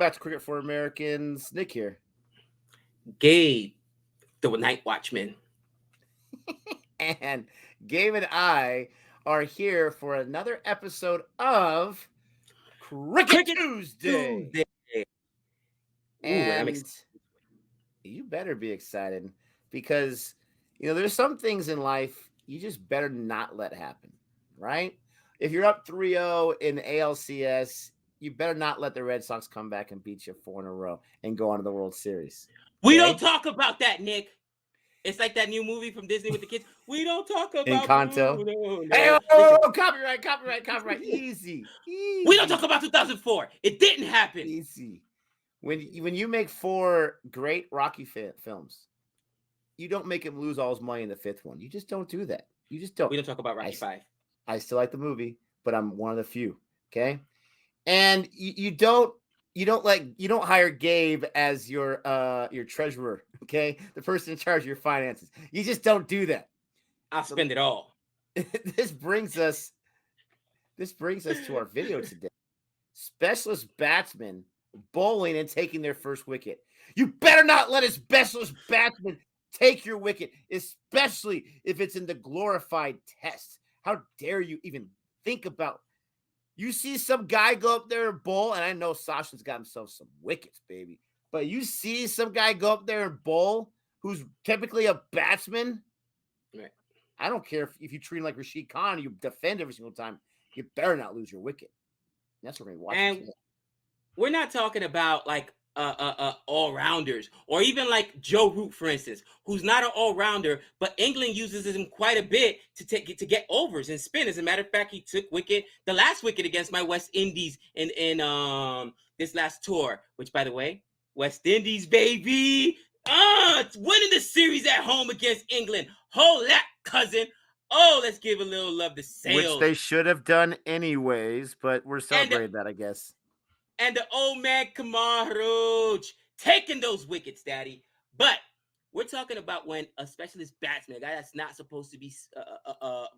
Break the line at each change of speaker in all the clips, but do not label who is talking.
back to Cricket for Americans. Nick here.
Gabe, the Night Watchman.
And Gabe and I are here for another episode of Cricket Tuesday. And you better be excited because, there's some things in life you just better not let happen, right? If you're up 3-0 in the ALCS, you better not let the Red Sox come back and beat you 4 in a row and go on to the World Series.
We don't talk about that, Nick. It's like that new movie from Disney with the kids. We don't talk about
Encanto.
No.
Hey, copyright. Easy.
We don't talk about 2004. It didn't happen.
Easy. When you make 4 great Rocky films, you don't make him lose all his money in the 5th one. You just don't do that. You just don't.
We don't talk about Rocky 5.
I still like the movie, but I'm one of the few. Okay, and you don't hire Gabe as your treasurer. Okay, the person in charge of your finances. You just don't do that.
I'll spend it all.
This brings us to our video today. Specialist batsmen bowling and taking their first wicket. You better not let a specialist batsman take your wicket, especially if it's in the glorified test. How dare you even think about? You see some guy go up there and bowl, and I know Sasha's got himself some wickets, baby. But you see some guy go up there and bowl who's typically a batsman.
Right.
I don't care if you treat him like Rashid Khan, you defend every single time. You better not lose your wicket. That's what we're going to watch.
And we're not talking about like all-rounders or even like Joe Root, for instance, who's not an all-rounder, but England uses him quite a bit to get overs and spin. As a matter of fact, he took the last wicket against my West Indies in this last tour, which, by the way, West Indies, baby, winning the series at home against England. Hold that, cousin. Oh, let's give a little love to Sales.
Which they should have done anyways, but we're celebrating that, I guess.
And the old man Kumar taking those wickets, daddy. But we're talking about when a specialist batsman, a guy that's not supposed to be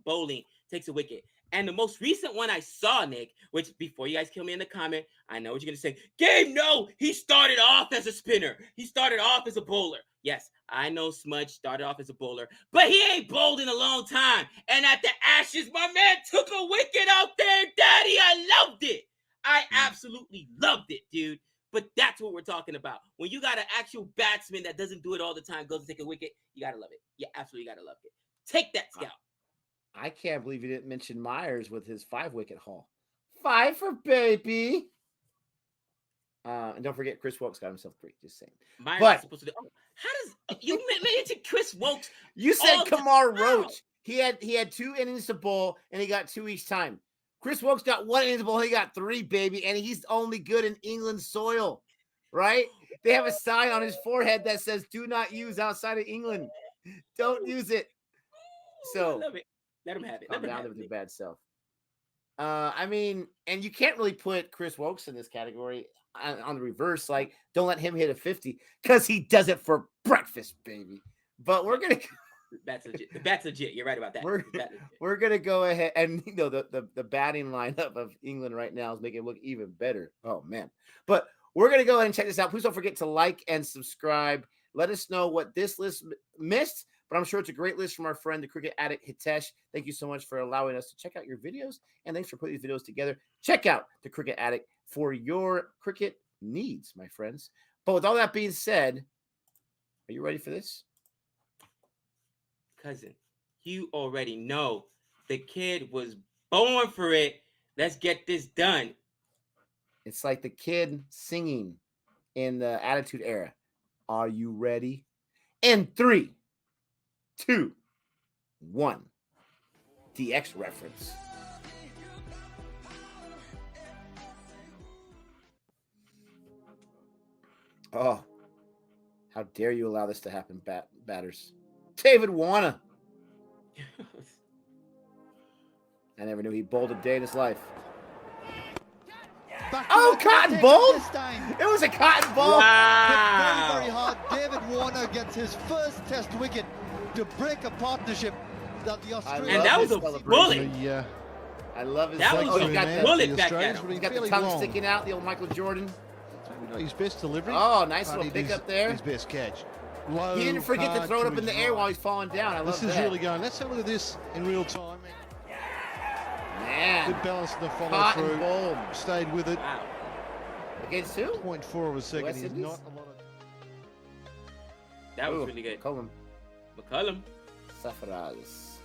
bowling, takes a wicket. And the most recent one I saw, Nick, which before you guys kill me in the comment, I know what you're going to say. Gabe, no, he started off as a spinner. He started off as a bowler. Yes, I know Smudge started off as a bowler, but he ain't bowled in a long time. And at the Ashes, my man took a wicket out there, daddy. I loved it. I absolutely loved it, dude. But that's what we're talking about. When you got an actual batsman that doesn't do it all the time, goes to take a wicket, you got to love it. You absolutely got to love it. Take that, Scout.
I can't believe you didn't mention Myers with his 5-wicket haul. 5 for baby. And don't forget, Chris Wilkes got himself 3. Just saying.
Myers is supposed to do. How does you mention Chris Wilkes?
You said Kumar Roach. He had 2 innings to bowl, and he got 2 each time. Chris Wilkes got 1 inning to bowl. He got 3, baby, and he's only good in England soil, right? They have a sign on his forehead that says, "Do not use outside of England. Don't use it." So
I love it. Let him have it.
Calm down with your bad self. I mean, and you can't really put Chris Wilkes in this category on the reverse. Like, don't let him hit a 50 because he does it for breakfast, baby. But we're gonna.
That's legit. The bat's legit. You're right about that.
We're gonna go ahead and the batting lineup of England right now is making it look even better. Oh man! But we're gonna go ahead and check this out. Please don't forget to like and subscribe. Let us know what this list missed. But I'm sure it's a great list from our friend, the cricket addict Hitesh. Thank you so much for allowing us to check out your videos, and thanks for putting these videos together. Check out the cricket addict for your cricket needs, my friends. But with all that being said, are you ready for this?
Cousin, you already know the kid was born for it. Let's get this done.
It's like the kid singing in the Attitude Era. Are you ready? In 3, 2, 1. DX reference. Oh, how dare you allow this to happen, batters. David Warner. I never knew he bowled a day in his life. Oh, cotton ball! It was a cotton ball.
Wow.
Very, very hard. David Warner gets his first test wicket to break a partnership that the Australians...
And that was a bullet.
Yeah.
I love his...
That was a bullet back at him.
He's got the tongue sticking out, the old Michael Jordan.
His best delivery.
Oh, nice
but
little
it is
pickup there.
His best catch. Low,
He didn't forget to
hard
throw it up in
his
the air
right.
while he's falling down. I love that.
This is really going. Let's have a look at this in real time.
Man.
Good balance in the follow
Caught and
through.
bowled.
Stayed with it.
Wow.
Against who?
0.4 of a second.
West
He's
Indies?
not a lot of.
That was
Ooh,
really good.
McCullum.
McCullum.
Safaraz.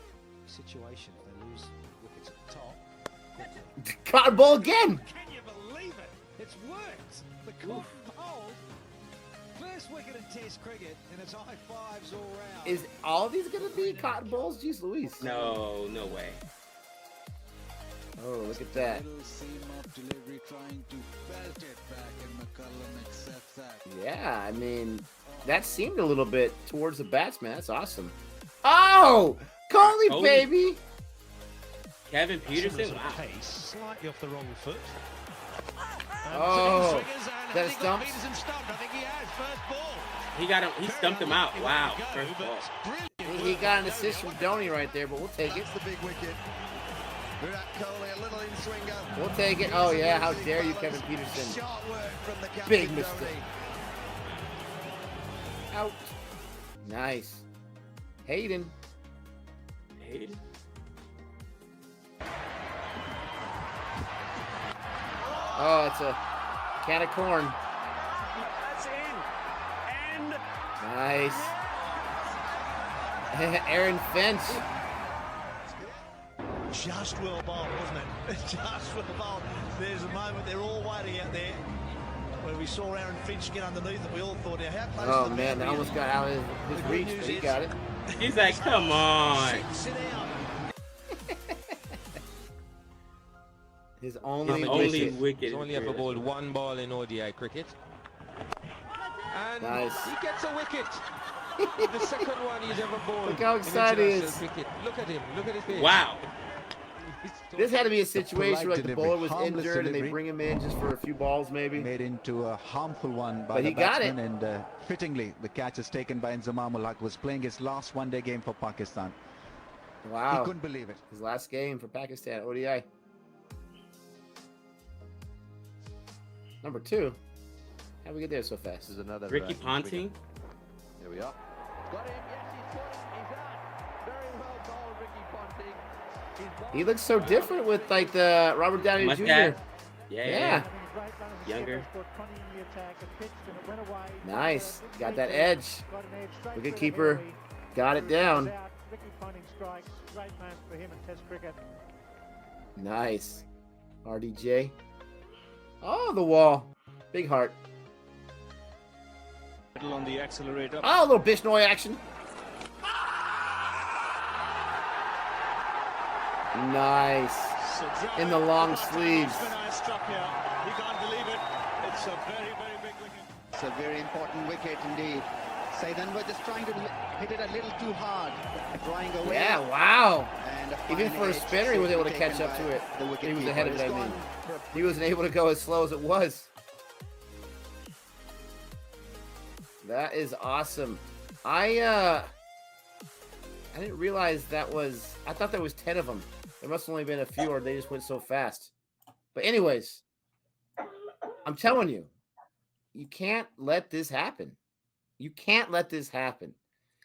Situation if they lose wickets at the top.
Caught and bowl again.
Can you believe it? It's worked. The caught and bowled. First wicket in Test cricket, and it's high fives all round.
Is all these going to be cotton balls? Jeez Louise.
No, no way.
Oh, look at that.
Little seam of delivery trying to belt it back, and McCullum accepts that.
Yeah, I mean, that seemed a little bit towards the batsman. That's awesome. Oh, Coley,
Kohli.
baby.
Kevin Peterson.
Wow.
Wow.
Pace, slightly off the wrong foot.
Oh, that
has
stumps?
Peterson stumped? I think he has. First ball.
He got him. He stumped him out. Wow. First ball.
He got an assist from Dhoni right there, but we'll take it.
That's the big wicket. Virat Kohli, a little in swinger.
We'll take it. Oh, yeah, how dare you, Kevin Peterson.
Sharp work from the captain,
Big mistake.
Dhoni.
Out. Nice. Hayden.
Hayden.
Oh, it's a can of corn.
That's in. And
Nice. Aaron Finch.
Just well bowled, wasn't it? Just well bowled. There's a moment they're all waiting out there where we saw Aaron Finch get underneath it. We all thought, how close
Oh,
to the
man, that
boundary
almost
is
got out of
The
his
good
reach,
news
but he
is-
got it.
He's like, come on.
Sit down.
His only
His only
wicket.
wicket.
He's
in
only
the
ever
career.
bowled one ball in ODI cricket. And
Nice.
he gets a wicket. The second one he's ever bowled.
Look how
in
excited he
international
is.
cricket. Look at him. Look at his face.
Wow.
This had to be a situation where like the
delivery,
bowler was
harmless
injured and they
delivery.
bring him in just for a few balls maybe.
Made into a harmful one by
But
the
he got
batsman, and fittingly the catch is taken by Inzamam Ulhaq, was playing his last one-day game for Pakistan. He
Wow.
couldn't believe it.
His last game for Pakistan, ODI. Number 2. How'd we get there so fast?
This is another
Ricky Ponting.
Here we are. Got him. Yes, he's got him. He's out. Very well bowled, Ricky Ponting. He's
He looks so different with like the Robert Downey Jr.
Mustache.
Yeah.
Yeah. Younger.
Nice. Got that edge. Wicket keeper got it down. Nice. RDJ. Oh, the wall. Big heart.
On the accelerator.
Oh, a little Bishnoi action. Nice. In the long sleeves.
Struck here. He can't believe it. It's a very, very big wicket.
It's a very important wicket indeed. Saidan was just trying to hit it a little too hard, drawing away.
Yeah, wow.
And
Even for a
finally
spinner, he was able to
safely
catch up
taken
to it.
by the
He was
wicketkeeper.
ahead of it,
It's
I mean.
gone for
He wasn't able to go as slow as it was. That is awesome. I didn't realize that was, I thought there was 10 of them. There must have only been a few or they just went so fast. But anyways, I'm telling you, you can't let this happen. You can't let this happen.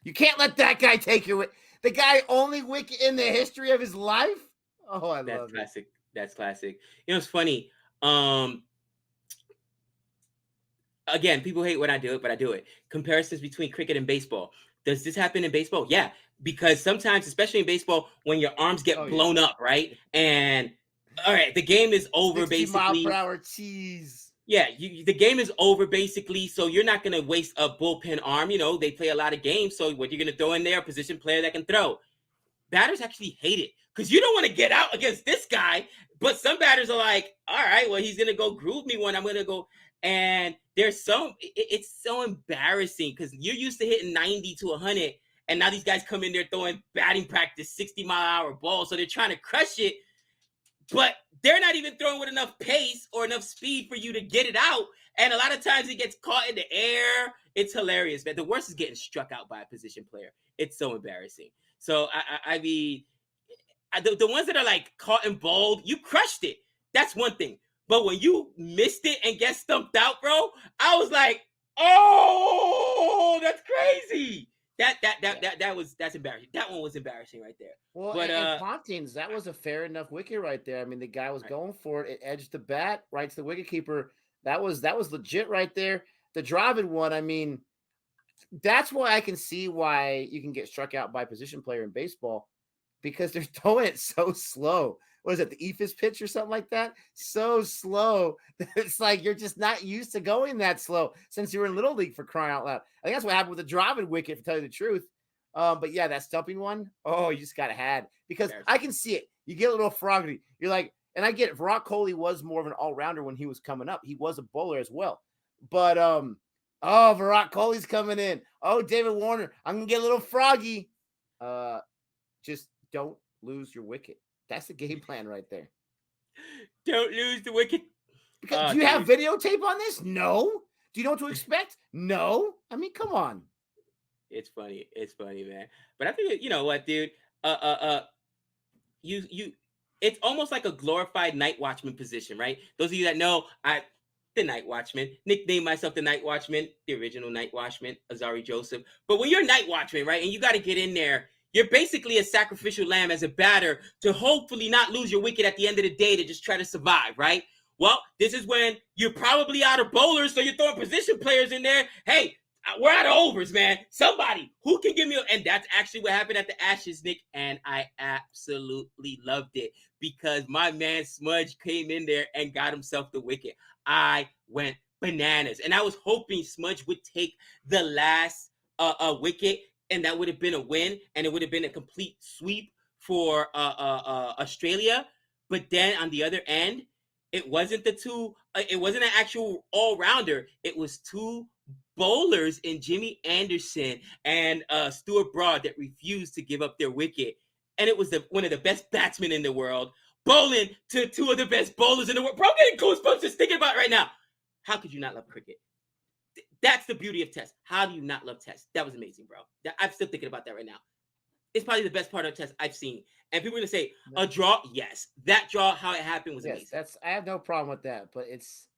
You can't let that guy take your wicket. The guy only wicket in the history of his life. Oh, I
That's
love it.
classic. That's classic. You know, it's funny. Again, people hate when I do it, but I do it. Comparisons between cricket and baseball. Does this happen in baseball? Yeah, because sometimes, especially in baseball, when your arms get blown up, right? And all right, the game is over
60
basically.
mile per hour cheese.
Yeah, the game is over basically, so you're not going to waste a bullpen arm. You know, they play a lot of games, so what you're going to throw in there, a position player that can throw. Batters actually hate it because you don't want to get out against this guy, but some batters are like, all right, well, he's going to go groove me one. I'm going to go. And it's so embarrassing because you're used to hitting 90 to 100, and now these guys come in there throwing batting practice 60-mile-an-hour balls, so they're trying to crush it, but they're not even throwing with enough pace or enough speed for you to get it out. And a lot of times it gets caught in the air. It's hilarious, man. The worst is getting struck out by a position player. It's so embarrassing. So I mean, the ones that are like caught and bowled, you crushed it. That's one thing. But when you missed it and get stumped out, bro, I was like, oh, that's crazy. That's embarrassing. That one was embarrassing right there.
Well,
But
and Pontins, that was a fair enough wicket right there. I mean, the guy was going for it. It edged the bat right to the wicketkeeper. That was legit right there. The driving one, I mean, that's why I can see why you can get struck out by a position player in baseball, because they're throwing it so slow. What is it, the Ephus pitch or something like that? So slow. It's like you're just not used to going that slow since you were in Little League, for crying out loud. I think that's what happened with the driving wicket, to tell you the truth. But yeah, that stumping one, oh, you just got to had, because I can see it. You get a little froggy. You're like, and I get it. Virat Kohli was more of an all-rounder when he was coming up. He was a bowler as well. But oh, Virat Kohli's coming in. Oh, David Warner, I'm gonna get a little froggy. Just don't lose your wicket. That's the game plan right there.
Don't lose the wicket.
Because do you have videotape on this? No. Do you know what to expect? No. I mean, come on.
It's funny. It's funny, man. But I think, you know what, dude? It's almost like a glorified night watchman position, right? Those of you that know, the night watchman, nicknamed myself the night watchman, the original night watchman, Azari Joseph. But when you're night watchman, right, and you got to get in there, you're basically a sacrificial lamb as a batter to hopefully not lose your wicket at the end of the day, to just try to survive, right? Well, this is when you're probably out of bowlers, so you're throwing position players in there. Hey, we're out of overs, man. Somebody who can give me and that's actually what happened at the Ashes, Nick, and I absolutely loved it, because my man Smudge came in there and got himself the wicket. I went bananas, and I was hoping Smudge would take the last wicket, and that would have been a win, and it would have been a complete sweep for Australia. But then on the other end, it wasn't it wasn't an actual all-rounder. It was two bowlers in Jimmy Anderson and Stuart Broad that refused to give up their wicket. And it was one of the best batsmen in the world bowling to two of the best bowlers in the world. Bro, I'm getting goosebumps just thinking about it right now. How could you not love cricket? That's the beauty of Test. How do you not love Test? That was amazing, bro. I'm still thinking about that right now. It's probably the best part of Test I've seen. And people are going to say, a draw? Yes. That draw, how it happened, was amazing.
I have no problem with that, but it's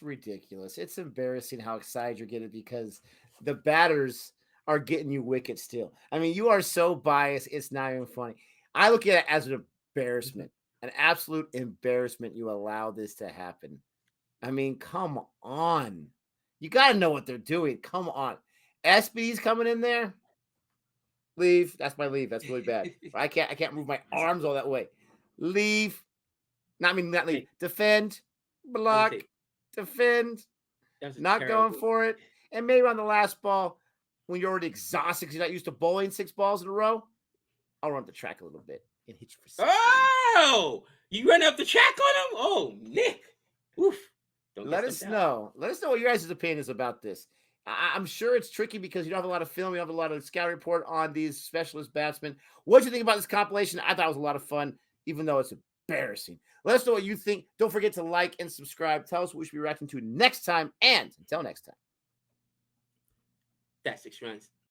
ridiculous. It's embarrassing how excited you're getting, because the batters are getting you wickets still. I mean, you are so biased, it's not even funny. I look at it as an embarrassment, an absolute embarrassment you allow this to happen. I mean, come on. You got to know what they're doing. Come on. SB's coming in there. Leave. That's my leave. That's really bad. I can't move my arms all that way. Leave. Not leave. Defend. Block. Defend. Not going for it. And maybe on the last ball, when you're already exhausted because you're not used to bowling 6 balls in a row, I'll run up the track a little bit and hit you for 6.
Oh! You run up the track on him? Oh, Nick. Oof.
Let us know. Let us know what your guys' opinion is about this. I'm sure it's tricky because you don't have a lot of film. You don't have a lot of scout report on these specialist batsmen. What do you think about this compilation? I thought it was a lot of fun, even though it's embarrassing. Let us know what you think. Don't forget to like and subscribe. Tell us what we should be reacting to next time. And until next time.
That's 6 runs.